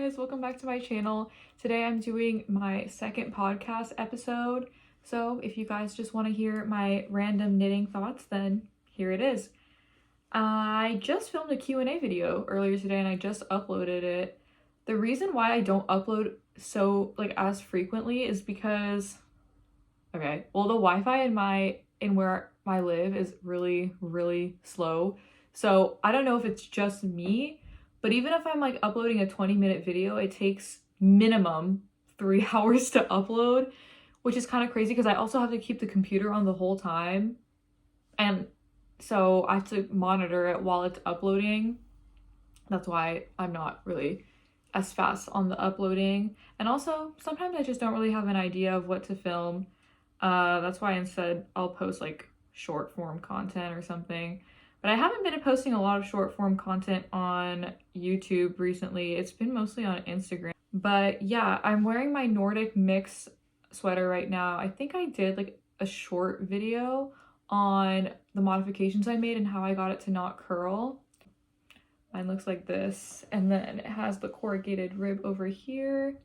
guys, welcome back to my channel. Today I'm doing my second podcast episode. So if you guys just want to hear my random knitting thoughts, then here it is. I just filmed a Q&A video earlier today and I just uploaded it. The reason why I don't upload as frequently is because the Wi-Fi in where I live is really slow. So I don't know if it's just me, but even if I'm like uploading a 20-minute video, it takes minimum 3 hours to upload, which is kind of crazy because I also have to keep the computer on the whole time. And so I have to monitor it while it's uploading. That's why I'm not really as fast on the uploading. And also sometimes I just don't really have an idea of what to film. That's why instead I'll post like short form content or something. But I haven't been posting a lot of short form content on YouTube recently. It's been mostly on Instagram. But yeah, I'm wearing my Nordic mix sweater right now. I think I did like a short video on the modifications I made and how I got it to not curl. Mine looks like this. And then it has the corrugated rib over here.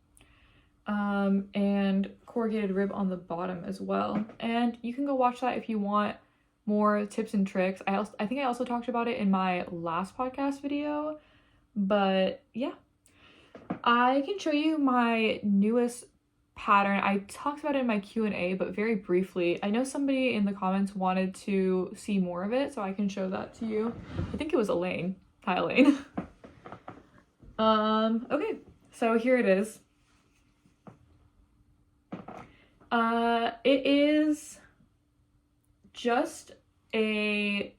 And corrugated rib on the bottom as well. And you can go watch that if you want more tips and tricks. I think I also talked about it in my last podcast video, but yeah, I can show you my newest pattern. I talked about it in my Q&A, but very briefly. I know somebody in the comments wanted to see more of it, so I can show that to you. I think it was Elaine. Hi, Elaine. Okay, so here it is. It is just you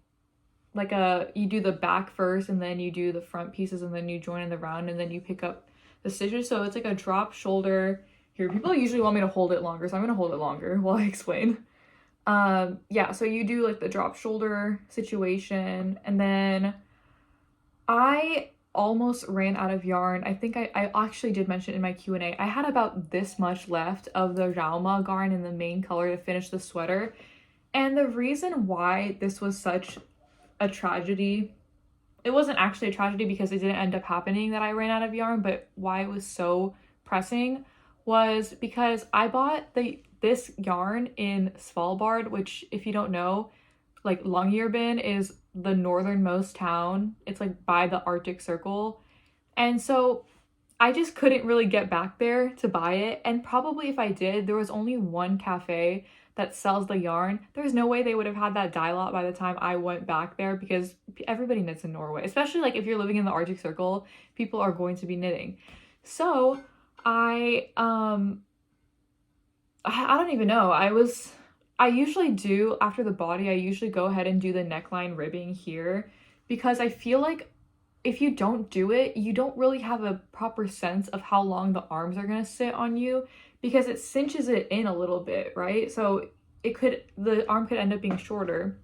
do the back first and then you do the front pieces and then you join in the round and then you pick up the stitches. So it's like a drop shoulder. Here, people usually want me to hold it longer, so I'm gonna hold it longer while I explain. Yeah, so you do like the drop shoulder situation, and then I almost ran out of yarn. I think I actually did mention in my Q&A, I had about this much left of the Ravelry yarn in the main color to finish the sweater. And the reason why this was such a tragedy, it wasn't actually a tragedy because it didn't end up happening that I ran out of yarn, but why it was so pressing was because I bought this yarn in Svalbard, which if you don't know, like Longyearbyen is the northernmost town. It's like by the Arctic Circle. And so I just couldn't really get back there to buy it. And probably if I did, there was only one cafe that sells the yarn. There's no way they would have had that dye lot by the time I went back there because everybody knits in Norway. Especially like if you're living in the Arctic Circle, people are going to be knitting. So I don't even know. I usually do, after the body, I usually go ahead and do the neckline ribbing here because I feel like if you don't do it, you don't really have a proper sense of how long the arms are going to sit on you because it cinches it in a little bit, right? So the arm could end up being shorter.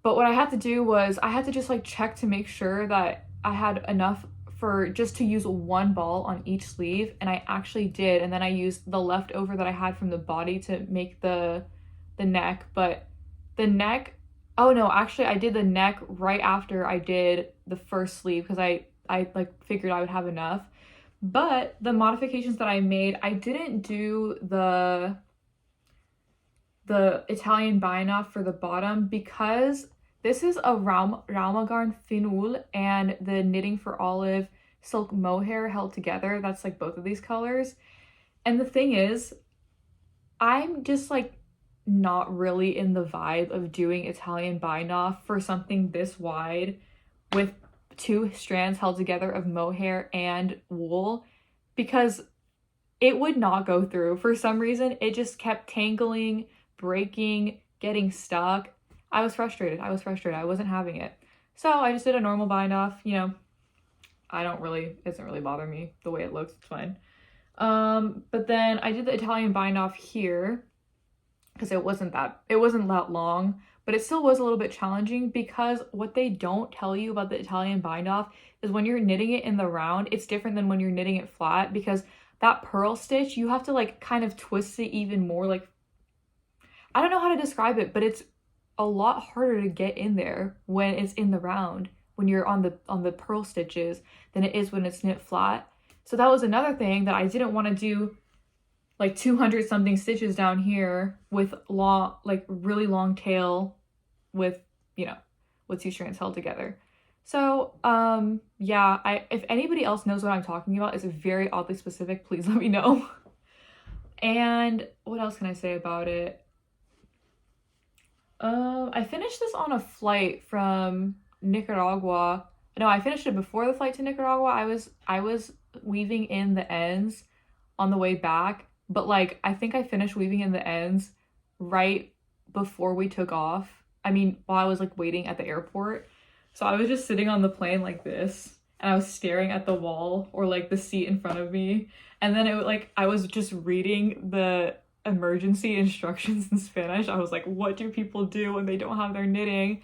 But what I had to do was I had to just like check to make sure that I had enough for just to use one ball on each sleeve, and I actually did. And then I used the leftover that I had from the body to make the neck. But the neck, oh no, actually I did the neck right after I did the first sleeve because I like figured I would have enough. But the modifications that I made, I didn't do the Italian bind off for the bottom because this is a Ravelry Finul and the Knitting for Olive silk mohair held together. That's like both of these colors. And the thing is, I'm just like not really in the vibe of doing Italian bind off for something this wide with 2 strands held together of mohair and wool because it would not go through. For some reason, it just kept tangling, breaking, getting stuck. I was frustrated. I wasn't having it. So I just did a normal bind off, you know. It doesn't really bother me the way it looks. It's fine. But then I did the Italian bind off here because it wasn't that long, but it still was a little bit challenging because what they don't tell you about the Italian bind off is when you're knitting it in the round, it's different than when you're knitting it flat because that purl stitch, you have to like kind of twist it even more. Like, I don't know how to describe it, but it's a lot harder to get in there when it's in the round, when you're on the purl stitches, than it is when it's knit flat. So that was another thing that I didn't want to do like 200 something stitches down here with long, like really long tail with, you know, with 2 strands held together. So, yeah, if anybody else knows what I'm talking about, it's very oddly specific, please let me know. And what else can I say about it? I finished this on a flight from Nicaragua. No, I finished it before the flight to Nicaragua. I was weaving in the ends on the way back, but like I think I finished weaving in the ends right before we took off. I mean, while I was like waiting at the airport. So I was just sitting on the plane like this, and I was staring at the wall or like the seat in front of me. And then I was just reading the emergency instructions in Spanish. I was like, what do people do when they don't have their knitting?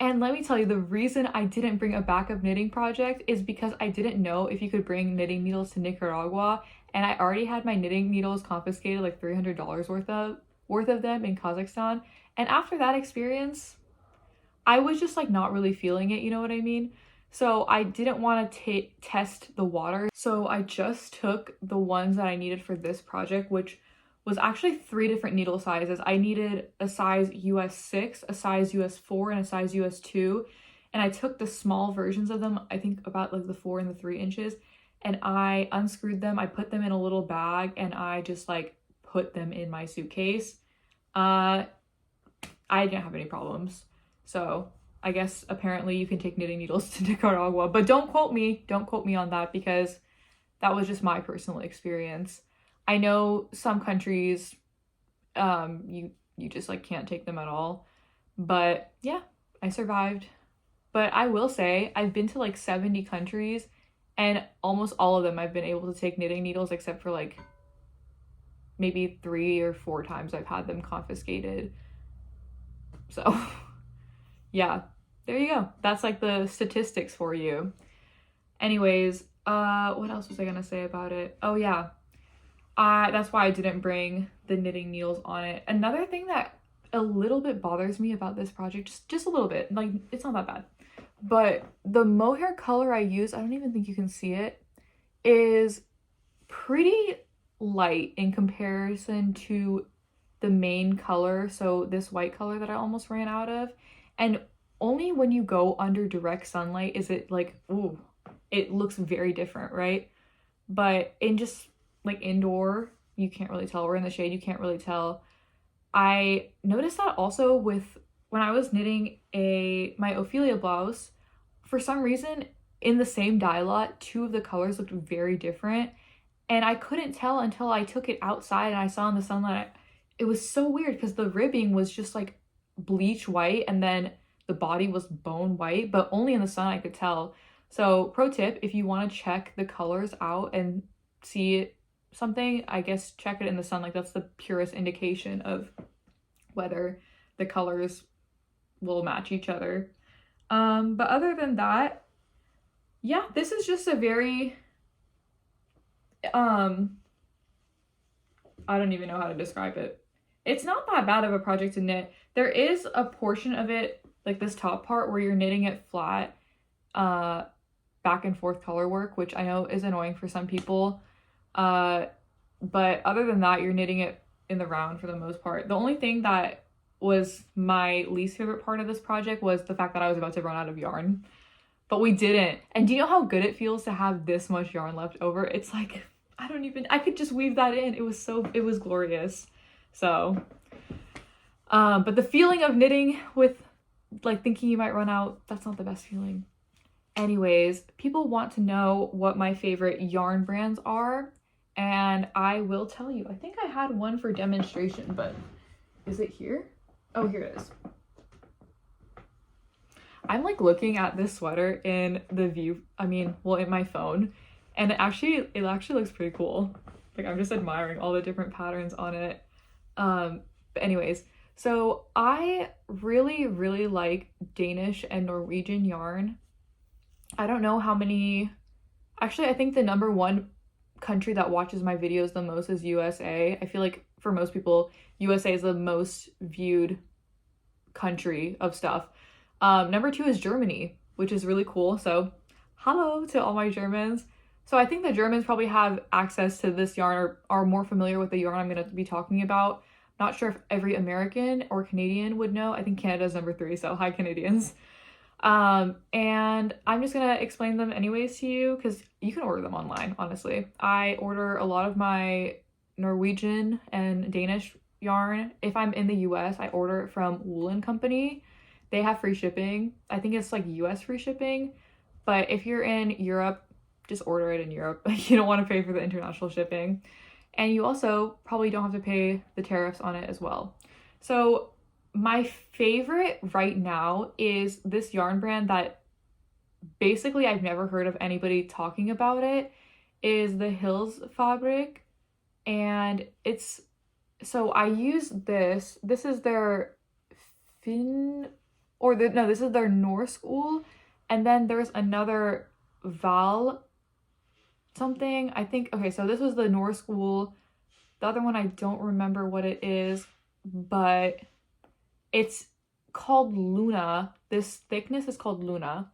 And let me tell you, the reason I didn't bring a backup knitting project is because I didn't know if you could bring knitting needles to Nicaragua, and I already had my knitting needles confiscated, like $300 worth of them in Kazakhstan. And after that experience, I was just like not really feeling it, you know what I mean? So I didn't want to test the water. So I just took the ones that I needed for this project, which was actually 3 different needle sizes. I needed a size US 6, a size US 4, and a size US 2. And I took the small versions of them, I think about like the 4 and the 3 inches, and I unscrewed them. I put them in a little bag and I just like put them in my suitcase. I didn't have any problems. So I guess apparently you can take knitting needles to Nicaragua, but don't quote me on that, because that was just my personal experience. I know some countries, you just like can't take them at all, but yeah, I survived. But I will say I've been to like 70 countries, and almost all of them I've been able to take knitting needles, except for like maybe 3 or 4 times I've had them confiscated. So yeah, there you go. That's like the statistics for you. Anyways, what else was I gonna say about it? Oh yeah, that's why I didn't bring the knitting needles on it. Another thing that a little bit bothers me about this project, just a little bit, like it's not that bad, but the mohair color I use, I don't even think you can see it, is pretty light in comparison to the main color, so this white color that I almost ran out of. And only when you go under direct sunlight is it like, ooh, it looks very different, right? But in just like indoor, you can't really tell. We're in the shade, you can't really tell. I noticed that also with when I was knitting my Ophelia blouse, for some reason in the same dye lot, 2 of the colors looked very different, and I couldn't tell until I took it outside and I saw in the sunlight. It was so weird because the ribbing was just like bleach white, and then the body was bone white, but only in the sun I could tell. So pro tip, if you want to check the colors out and see something, I guess check it in the sun. Like that's the purest indication of whether the colors will match each other. But other than that, yeah, this is just a very I don't even know how to describe it. It's not that bad of a project to knit. There is a portion of it, like this top part, where you're knitting it flat, back and forth color work, which I know is annoying for some people. But other than that, you're knitting it in the round for the most part. The only thing that was my least favorite part of this project was the fact that I was about to run out of yarn. But we didn't. And do you know how good it feels to have this much yarn left over? It's like, I could just weave that in. It was glorious. So, but the feeling of knitting with like thinking you might run out, that's not the best feeling. Anyways, people want to know what my favorite yarn brands are, and I will tell you. I think I had one for demonstration, but is it here? Oh, here it is. I'm like looking at this sweater in the view, in my phone, and it actually looks pretty cool. Like I'm just admiring all the different patterns on it. But anyways, so I really, really like Danish and Norwegian yarn. I don't know how many, actually I think the number 1 country that watches my videos the most is USA. I feel like for most people, USA is the most viewed country of stuff. Number 2 is Germany, which is really cool. So hello to all my Germans. So I think the Germans probably have access to this yarn or are more familiar with the yarn I'm going to be talking about. Not sure if every American or Canadian would know. I think Canada's number 3, so hi Canadians. And I'm just gonna explain them anyways to you because you can order them online, honestly. I order a lot of my Norwegian and Danish yarn. If I'm in the US, I order it from Woolen Company. They have free shipping. I think it's like US free shipping. But if you're in Europe, just order it in Europe. You don't want to pay for the international shipping. And you also probably don't have to pay the tariffs on it as well. So my favorite right now is this yarn brand that basically I've never heard of anybody talking about it, is the Hills Fabric. And it's, so I use this. This is their this is their Norse wool. And then there's another Val something. I think, okay, so this was the Norse wool. The other one, I don't remember what it is, but it's called Luna. This thickness is called Luna.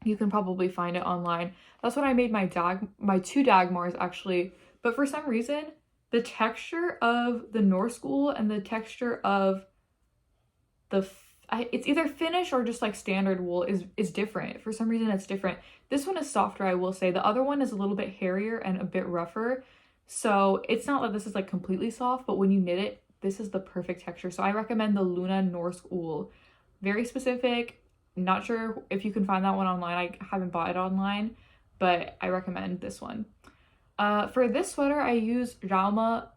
You can probably find it online. That's what I made my two Dagmars actually. But for some reason, the texture of the Norse wool and the texture of it's either Finnish or just like standard wool is different. For some reason, it's different. This one is softer, I will say. The other one is a little bit hairier and a bit rougher. So it's not like this is like completely soft, but when you knit it, this is the perfect texture. So I recommend the Luna Norse wool. Very specific. Not sure if you can find that one online. I haven't bought it online, but I recommend this one. For this sweater, I use Rauma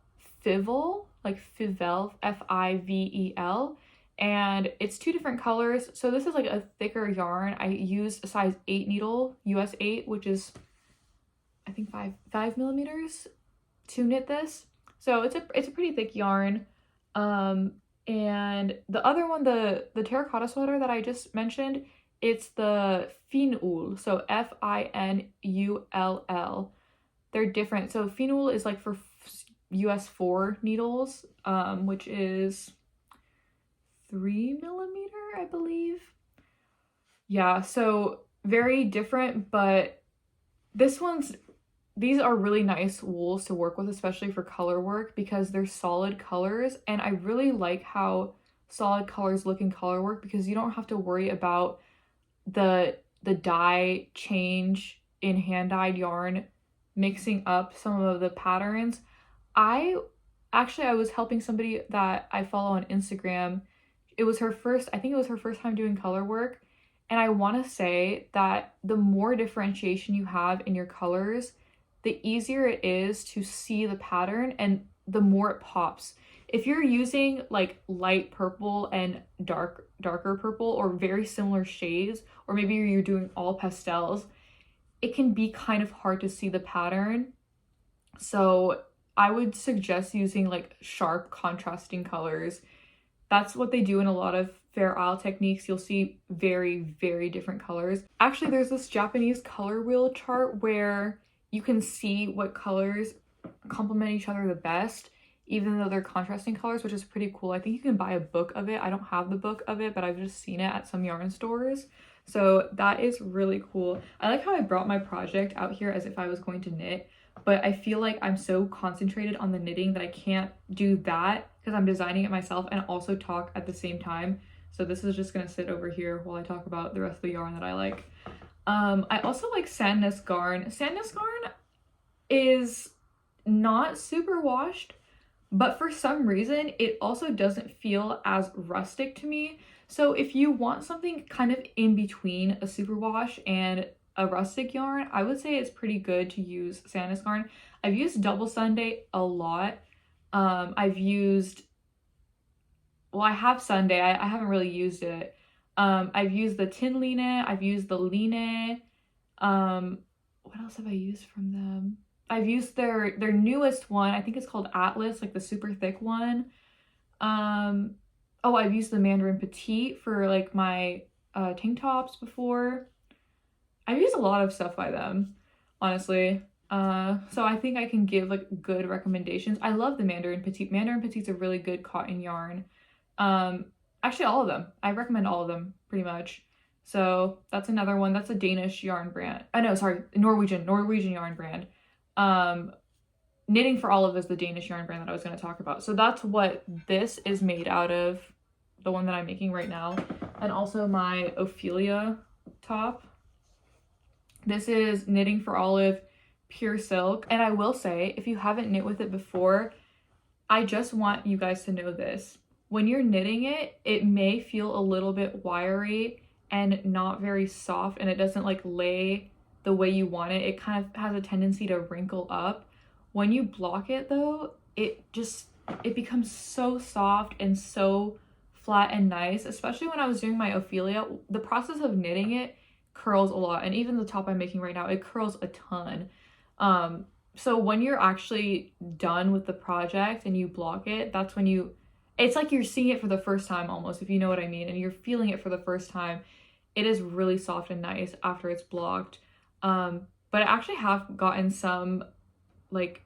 Fivel, like Fivel, Fivel. And it's 2 different colors. So this is like a thicker yarn. I use a size 8 needle, US 8, which is, I think 5 millimeters to knit this. So it's a pretty thick yarn. And the other one, the terracotta sweater that I just mentioned, it's the Finull. So Finull. They're different. So Finull is like for US 4 needles, which is 3 millimeter, I believe. Yeah, so very different, but these are really nice wools to work with, especially for color work, because they're solid colors. And I really like how solid colors look in color work because you don't have to worry about the dye change in hand-dyed yarn mixing up some of the patterns. I was helping somebody that I follow on Instagram. I think it was her first time doing color work. And I want to say that the more differentiation you have in your colors, the easier it is to see the pattern and the more it pops. If you're using like light purple and darker purple or very similar shades, or maybe you're doing all pastels, it can be kind of hard to see the pattern. So I would suggest using like sharp contrasting colors. That's what they do in a lot of Fair Isle techniques. You'll see very, very different colors. Actually, there's this Japanese color wheel chart where you can see what colors complement each other the best, even though they're contrasting colors, which is pretty cool. I think you can buy a book of it. I don't have the book of it, but I've just seen it at some yarn stores. So that is really cool. I like how I brought my project out here as if I was going to knit, but I feel like I'm so concentrated on the knitting that I can't do that because I'm designing it myself and also talk at the same time. So this is just gonna sit over here while I talk about the rest of the yarn that I like. I also like Sandnes Garn. Sandnes Garn is not super washed, but for some reason it also doesn't feel as rustic to me. So if you want something kind of in between a superwash and a rustic yarn, I would say it's pretty good to use Sandnes Garn. I've used Double Sunday a lot. I have Sunday. I haven't really used it. I've used the Tin Line. I've used the Line. What else have I used from them? I've used their newest one. I think it's called Atlas, like the super thick one. I've used the Mandarin Petite for like my tank tops before. I've used a lot of stuff by them, honestly. So I think I can give like good recommendations. I love the Mandarin Petite. Mandarin Petite's a really good cotton yarn. Actually all of them. I recommend all of them pretty much. So that's another one. That's a Danish yarn brand. No, sorry, Norwegian yarn brand. Knitting for Olive is the Danish yarn brand that I was going to talk about. So that's what this is made out of, the one that I'm making right now. And also my Ophelia top. This is Knitting for Olive Pure Silk. And I will say, if you haven't knit with it before, I just want you guys to know this. When you're knitting it, it may feel a little bit wiry and not very soft, and it doesn't like lay the way you want it. It kind of has a tendency to wrinkle up. When you block it though, it becomes so soft and so flat and nice. Especially when I was doing my Ophelia, the process of knitting it curls a lot, and even the top I'm making right now, it curls a ton. So when you're actually done with the project and you block it, that's when it's like you're seeing it for the first time almost, if you know what I mean, and you're feeling it for the first time. It is really soft and nice after it's blocked. But I actually have gotten some like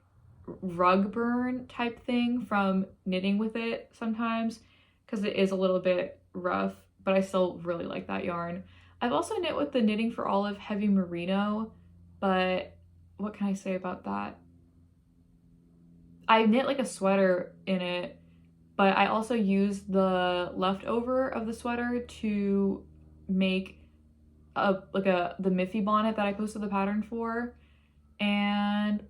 rug burn type thing from knitting with it sometimes, because it is a little bit rough, but I still really like that yarn. I've also knit with the Knitting for Olive Heavy Merino, but what can I say about that? I knit like a sweater in it, but I also used the leftover of the sweater to make the Miffy bonnet that I posted the pattern for. And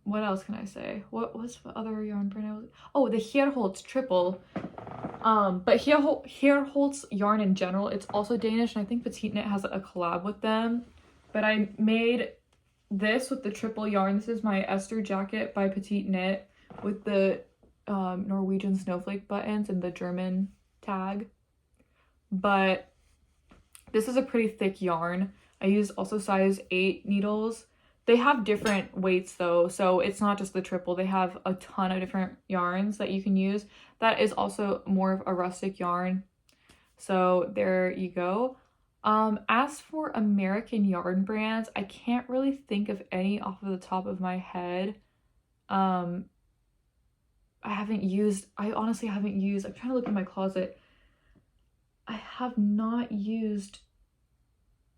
what else can I say? What was the other yarn brand? Oh, the Herholtz triple. But Herholtz yarn in general, it's also Danish, and I think Petite Knit has a collab with them. But I made this with the triple yarn. This is my Esther jacket by Petite Knit with the Norwegian snowflake buttons and the German tag. But this is a pretty thick yarn. I used also size 8 needles. They have different weights though, so it's not just the triple. They have a ton of different yarns that you can use. That is also more of a rustic yarn. So there you go. As for American yarn brands, I can't really think of any off of the top of my head. I honestly haven't used, I'm trying to look in my closet. I have not used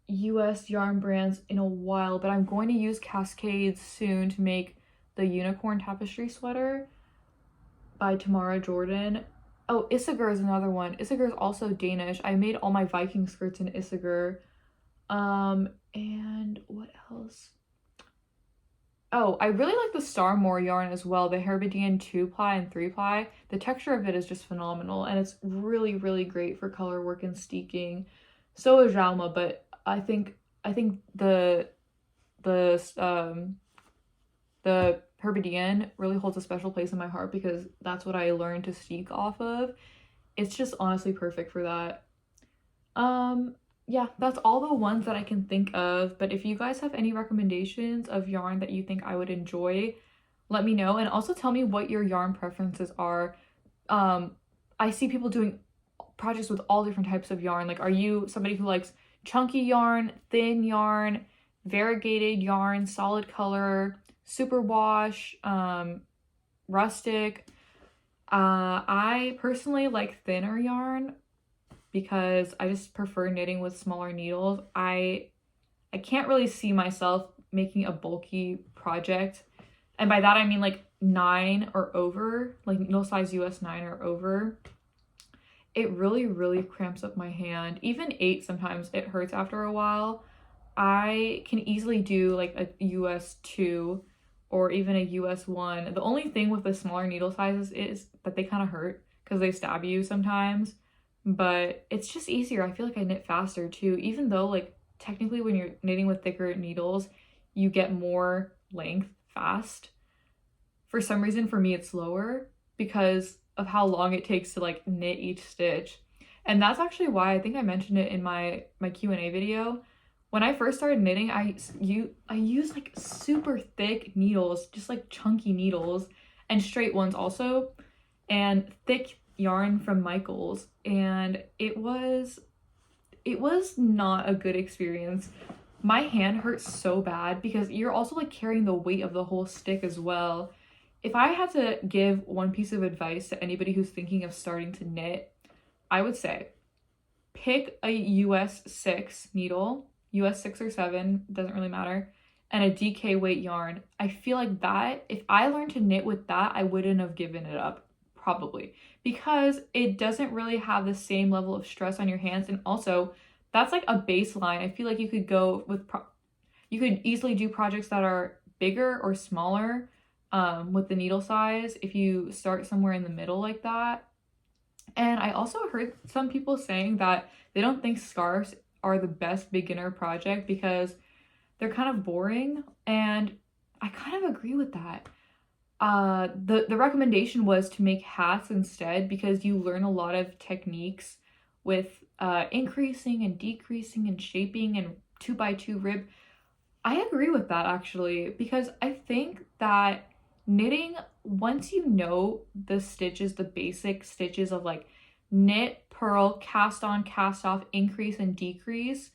US yarn brands in a while, but I'm going to use Cascade soon to make the unicorn tapestry sweater by Tamara Jordan. Oh, Isager is another one. Isager is also Danish. I made all my Viking skirts in Isager. And what else? Oh, I really like the Starmore yarn as well, the Herbadian 2-ply and 3-ply. The texture of it is just phenomenal, and it's really, really great for color work and steeking. So is Jalma, but I think the Herbadian really holds a special place in my heart because that's what I learned to steek off of. It's just honestly perfect for that. Yeah, that's all the ones that I can think of, but if you guys have any recommendations of yarn that you think I would enjoy, let me know, and also tell me what your yarn preferences are. I see people doing projects with all different types of yarn. Like, are you somebody who likes chunky yarn, thin yarn, variegated yarn, solid color, superwash, rustic? I personally like thinner yarn because I just prefer knitting with smaller needles. I can't really see myself making a bulky project, and by that I mean like 9 or over, like needle size US 9 or over. It really, really cramps up my hand. Even 8 sometimes it hurts after a while. I can easily do like a US 2 or even a US 1. The only thing with the smaller needle sizes is that they kind of hurt because they stab you sometimes. But it's just easier. I feel like I knit faster too, even though like technically when you're knitting with thicker needles, you get more length fast. For some reason, for me, it's slower because of how long it takes to like knit each stitch. And that's actually why I think I mentioned it in my Q&A video. When I first started knitting, I used like super thick needles, just like chunky needles, and straight ones also, and thick yarn from Michaels, and it was not a good experience. My hand hurt so bad because you're also like carrying the weight of the whole stick as well. If I had to give one piece of advice to anybody who's thinking of starting to knit, I would say pick a US 6 needle, US 6 or 7, doesn't really matter, and a DK weight yarn. I feel like that, if I learned to knit with that, I wouldn't have given it up, probably, because it doesn't really have the same level of stress on your hands. And also, that's like a baseline. I feel like you could go with, you could easily do projects that are bigger or smaller with the needle size if you start somewhere in the middle like that. And I also heard some people saying that they don't think scarves are the best beginner project because they're kind of boring, and I kind of agree with that. The recommendation was to make hats instead because you learn a lot of techniques with increasing and decreasing and shaping and 2x2 rib. I agree with that actually, because I think that knitting, once you know the stitches, the basic stitches of like knit, purl, cast on, cast off, increase and decrease,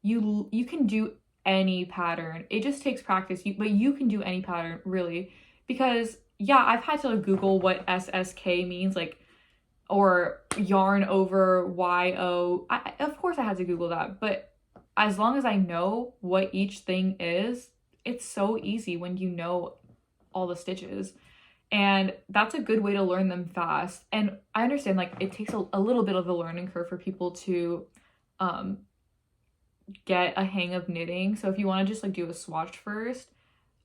you can do any pattern. It just takes practice, but you can do any pattern really, because yeah, I've had to Google what SSK means, like, or yarn over YO. Of course I had to Google that, but as long as I know what each thing is, it's so easy when you know all the stitches. And that's a good way to learn them fast. And I understand like it takes a little bit of a learning curve for people to get a hang of knitting. So if you want to just like do a swatch first,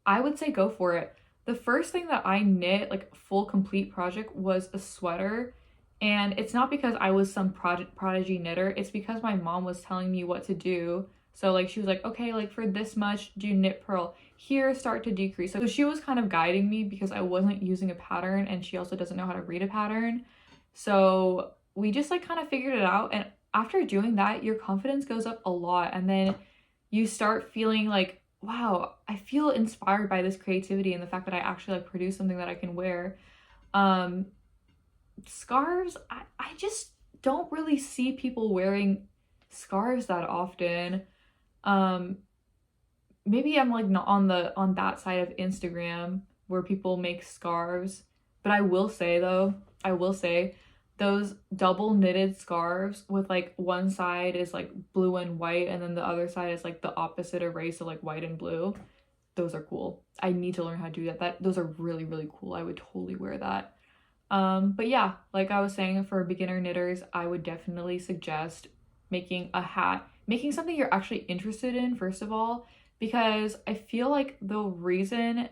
I would say go for it. The first thing that I knit, like full complete project, was a sweater. And it's not because I was some prodigy knitter, it's because my mom was telling me what to do. So like she was like, okay, like for this much, do knit purl. Here, start to decrease. So she was kind of guiding me because I wasn't using a pattern, and she also doesn't know how to read a pattern. So we just like kind of figured it out. And after doing that, your confidence goes up a lot. And then you start feeling like, wow, I feel inspired by this creativity and the fact that I actually like produce something that I can wear. Scarves, I just don't really see people wearing scarves that often. Maybe I'm like not on that side of Instagram where people make scarves, but I will say those double knitted scarves with like one side is like blue and white and then the other side is like the opposite of race, so like white and blue. Those are cool. I need to learn how to do that. Those are really, really cool. I would totally wear that. But yeah, like I was saying, for beginner knitters, I would definitely suggest making a hat, making something you're actually interested in, first of all, because I feel like the reason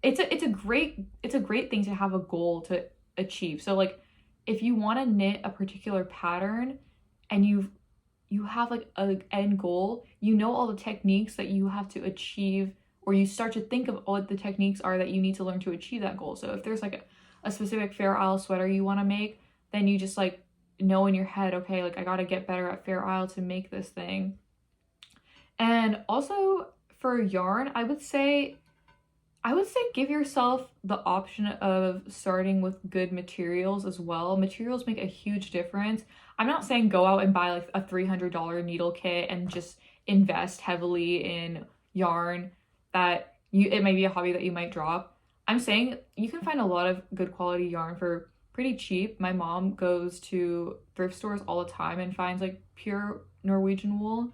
it's a great thing to have a goal to achieve. So like if you want to knit a particular pattern and you have like an end goal, you know all the techniques that you have to achieve, or you start to think of what the techniques are that you need to learn to achieve that goal. So if there's like a specific Fair Isle sweater you want to make, then you just like know in your head, okay, like I gotta get better at Fair Isle to make this thing. And also for yarn, I would say give yourself the option of starting with good materials as well. Materials make a huge difference. I'm not saying go out and buy like a $300 needle kit and just invest heavily in yarn that it may be a hobby that you might drop. I'm saying you can find a lot of good quality yarn for pretty cheap. My mom goes to thrift stores all the time and finds like pure Norwegian wool.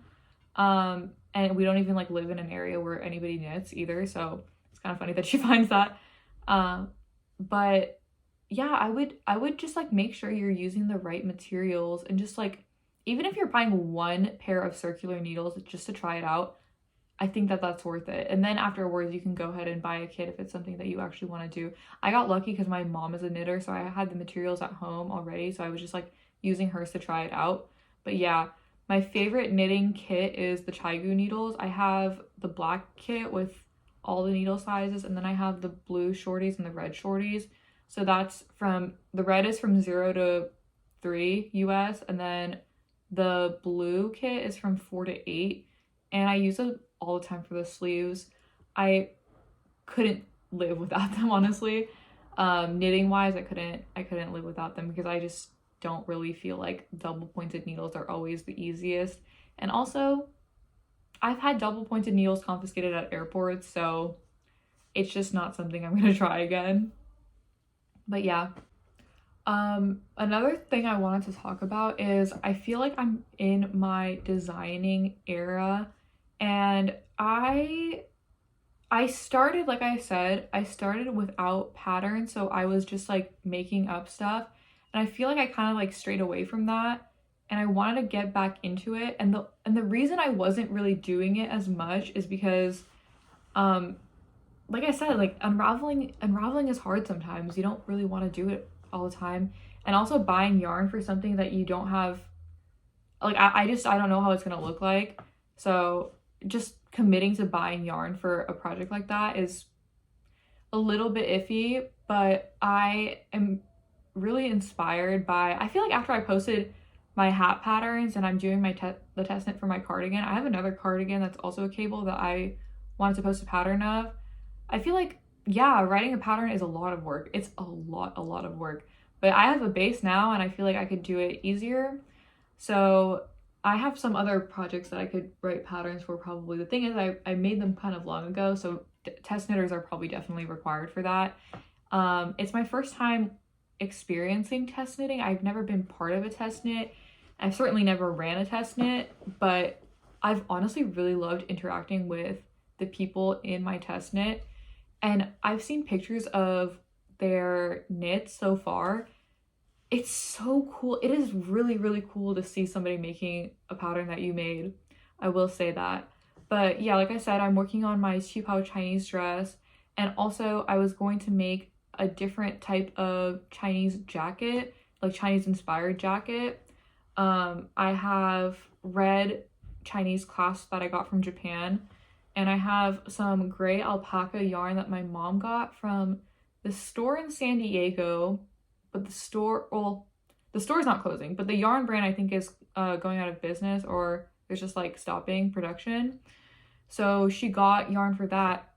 And we don't even like live in an area where anybody knits either, so it's kind of funny that she finds that. But yeah, I would just like make sure you're using the right materials, and just like, even if you're buying one pair of circular needles just to try it out, I think that that's worth it. And then afterwards you can go ahead and buy a kit if it's something that you actually want to do. I got lucky because my mom is a knitter, so I had the materials at home already, so I was just like using hers to try it out. But yeah, my favorite knitting kit is the Chaigu needles. I have the black kit with all the needle sizes, and then I have the blue shorties and the red shorties. So that's from, the red is from 0 to 3 US, and then the blue kit is from 4 to 8. And I use it all the time for the sleeves. I couldn't live without them, honestly. Knitting wise, I couldn't live without them because I just don't really feel like double pointed needles are always the easiest. And also, I've had double pointed needles confiscated at airports, so it's just not something I'm gonna try again. But yeah, Another thing I wanted to talk about is I feel like I'm in my designing era, and I started, like I said, I started without patterns, so I was just like making up stuff. And I feel like I kind of like strayed away from that, and I wanted to get back into it. And the reason I wasn't really doing it as much is because um like I said, like unraveling is hard sometimes. You don't really want to do it all the time. And also buying yarn for something that you don't have, like I don't know how it's gonna look like. So just committing to buying yarn for a project like that is a little bit iffy, but I am really inspired by, I feel like after I posted my hat patterns and I'm doing the test knit for my cardigan, I have another cardigan that's also a cable that I wanted to post a pattern of. I feel like, yeah, writing a pattern is a lot of work. It's a lot of work. But I have a base now and I feel like I could do it easier. So I have some other projects that I could write patterns for probably. The thing is, I made them kind of long ago, so test knitters are probably definitely required for that. It's my first time experiencing test knitting. I've never been part of a test knit. I've certainly never ran a test knit, but I've honestly really loved interacting with the people in my test knit. And I've seen pictures of their knits so far. It's so cool. It is really, really cool to see somebody making a pattern that you made. I will say that. But yeah, like I said, I'm working on my Qipao Chinese dress. And also I was going to make a different type of Chinese jacket, like Chinese inspired jacket. I have red Chinese clasps that I got from Japan. And I have some gray alpaca yarn that my mom got from the store in San Diego. But the store, well, the store's not closing, but the yarn brand I think is going out of business, or there's just like stopping production. So she got yarn for that.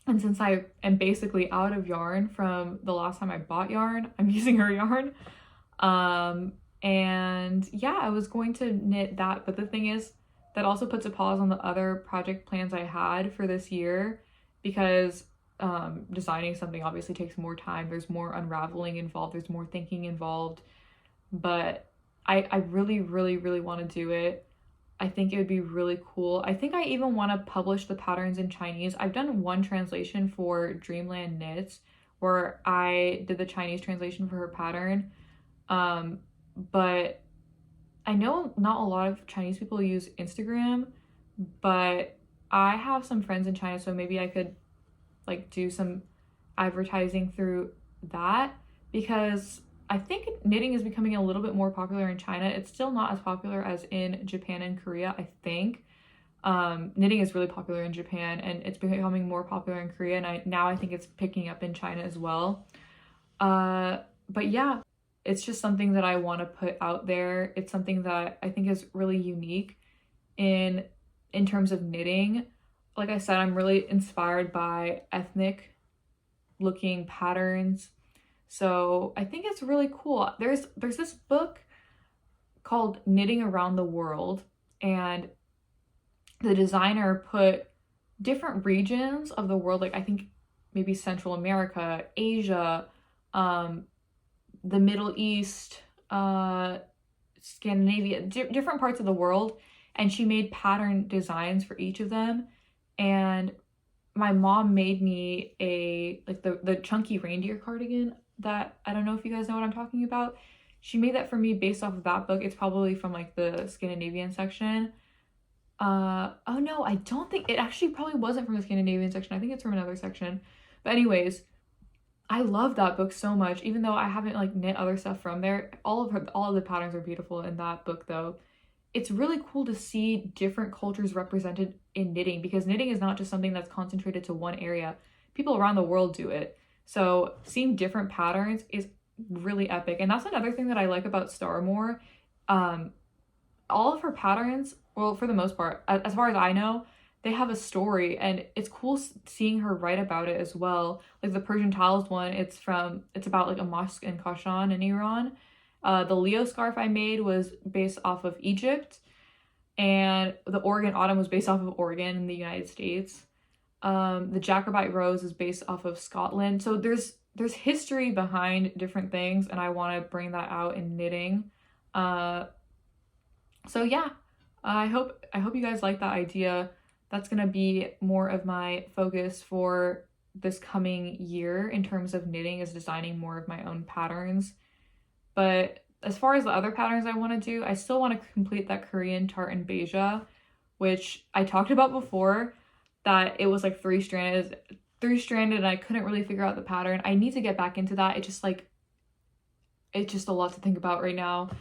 And since I am basically out of yarn from the last time I bought yarn, I'm using her yarn. And yeah, I was going to knit that, but the thing is, that also puts a pause on the other project plans I had for this year, because designing something obviously takes more time. There's more unraveling involved. There's more thinking involved. But I really, really, really want to do it. I think it would be really cool. I think I even want to publish the patterns in Chinese. I've done one translation for Dreamland Knits where I did the Chinese translation for her pattern. But I know not a lot of Chinese people use Instagram, but I have some friends in China, so maybe I could like do some advertising through that, because I think knitting is becoming a little bit more popular in China. It's still not as popular as in Japan and Korea, I think. Knitting is really popular in Japan and it's becoming more popular in Korea, and I think it's picking up in China as well. But yeah, it's just something that I want to put out there. It's something that I think is really unique in terms of knitting. Like I said, I'm really inspired by ethnic looking patterns. So I think it's really cool. There's this book called Knitting Around the World, and the designer put different regions of the world, like I think maybe Central America, Asia, the Middle East, Scandinavia, different parts of the world, and she made pattern designs for each of them. And my mom made me the chunky reindeer cardigan that, I don't know if you guys know what I'm talking about. She made that for me based off of that book. It's probably from like the Scandinavian section. Oh no, I don't think it actually probably wasn't from the Scandinavian section. I think it's from another section. But anyways, I love that book so much, even though I haven't like knit other stuff from there. All of the patterns are beautiful in that book though. It's really cool to see different cultures represented in knitting, because knitting is not just something that's concentrated to one area. People around the world do it. So seeing different patterns is really epic. And that's another thing that I like about Starmore. All of her patterns, well, for the most part, as far as I know, they have a story, and it's cool seeing her write about it as well. Like the Persian Tiles one, it's about like a mosque in Kashan in Iran. The Leo scarf I made was based off of Egypt, and the Oregon Autumn was based off of Oregon in the United States. The Jacobite Rose is based off of Scotland. So there's history behind different things, and I want to bring that out in knitting. So yeah, I hope you guys like that idea. That's gonna be more of my focus for this coming year in terms of knitting, is designing more of my own patterns. But as far as the other patterns I want to do, I still want to complete that Korean tartan beija, which I talked about before, that it was like three-stranded and I couldn't really figure out the pattern. I need to get back into that. It's just a lot to think about right now.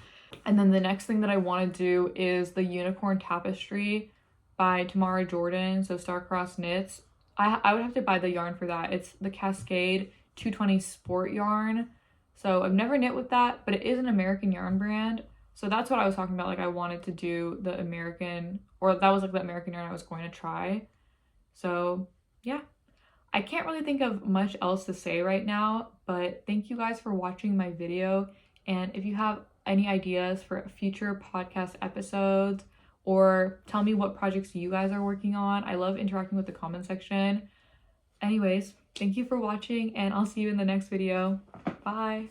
And then the next thing that I want to do is the Unicorn Tapestry by Tamara Jordan, so Starcross Knits. I would have to buy the yarn for that. It's the Cascade 220 Sport yarn. So I've never knit with that, but it is an American yarn brand. So that's what I was talking about. Like I wanted to do the American, or that was like the American yarn I was going to try. So yeah, I can't really think of much else to say right now, but thank you guys for watching my video. And if you have any ideas for future podcast episodes, or tell me what projects you guys are working on, I love interacting with the comment section. Anyways, thank you for watching, and I'll see you in the next video. Bye.